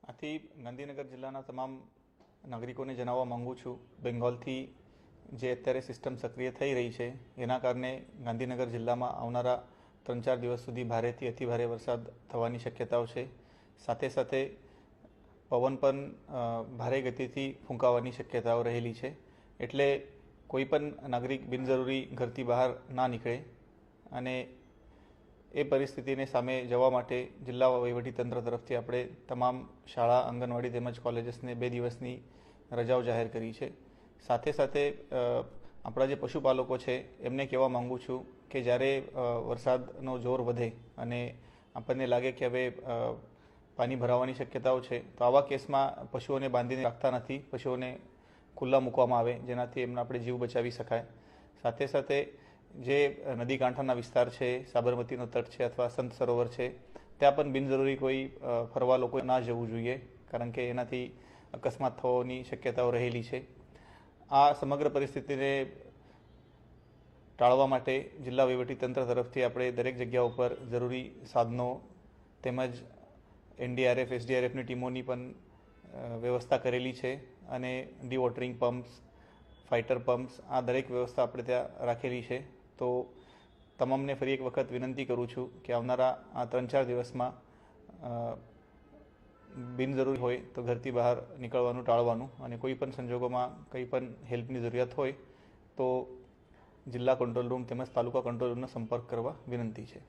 આથી ગાંધીનગર જિલ્લાના તમામ નાગરિકોને જણાવવા માંગુ છું, બેંગોલથી જે અત્યારે સિસ્ટમ સક્રિય થઈ રહી છે એના કારણે ગાંધીનગર જિલ્લામાં આવનારા 3-4 દિવસ સુધી ભારેથી અતિભારે વરસાદ થવાની શક્યતાઓ છે. સાથે સાથે પવન પણ ભારે ગતિથી ફૂંકાવાની શક્યતાઓ રહેલી છે. એટલે કોઈ પણ નાગરિક બિનજરૂરી ઘરથી બહાર ના નીકળે અને એ પરિસ્થિતિને સામે જવા માટે જિલ્લા વહીવટીતંત્ર તરફથી આપણે તમામ શાળા, આંગણવાડી તેમજ કોલેજીસને 2 દિવસની રજાઓ જાહેર કરી છે. સાથે સાથે આપણા જે પશુપાલકો છે એમને કહેવા માંગુ છું કે જ્યારે વરસાદનો જોર વધે અને આપણને લાગે કે હવે પાણી ભરાવાની શક્યતાઓ છે તો આવા કેસમાં પશુઓને બાંધીને રાખતા નથી, પશુઓને ખુલ્લા મૂકવામાં આવે જેનાથી એમનો આપણે જીવ બચાવી શકાય. સાથે સાથે જે નદી કાંઠાના વિસ્તાર છે, સાબરમતીનો તટ છે અથવા સંત સરોવર છે, ત્યાં પણ બિનજરૂરી કોઈ ફરવા લોકો ના જવું જોઈએ, કારણ કે એનાથી અકસ્માત થવાની શક્યતાઓ રહેલી છે. આ સમગ્ર પરિસ્થિતિને ટાળવા માટે જિલ્લા વહીવટીતંત્ર તરફથી આપણે દરેક જગ્યા ઉપર જરૂરી સાધનો તેમજ NDRF, SDRFની ટીમોની પણ વ્યવસ્થા કરેલી છે અને ડીવોટરિંગ પમ્પ્સ, ફાઇટર પમ્પ્સ, આ દરેક વ્યવસ્થા આપણે ત્યાં રાખેલી છે. તો તમામને ફરી એક વખત વિનંતી કરું છું કે આવનારા આ 3-4 દિવસમાં બિનજરૂરી હોય તો ઘરથી બહાર નીકળવાનું ટાળવાનું અને કોઈ પણ સંજોગોમાં કંઈ પણ હેલ્પની જરૂરિયાત હોય તો જિલ્લા કંટ્રોલ રૂમ તેમજ તાલુકા કંટ્રોલ રૂમનો સંપર્ક કરવા વિનંતી છે.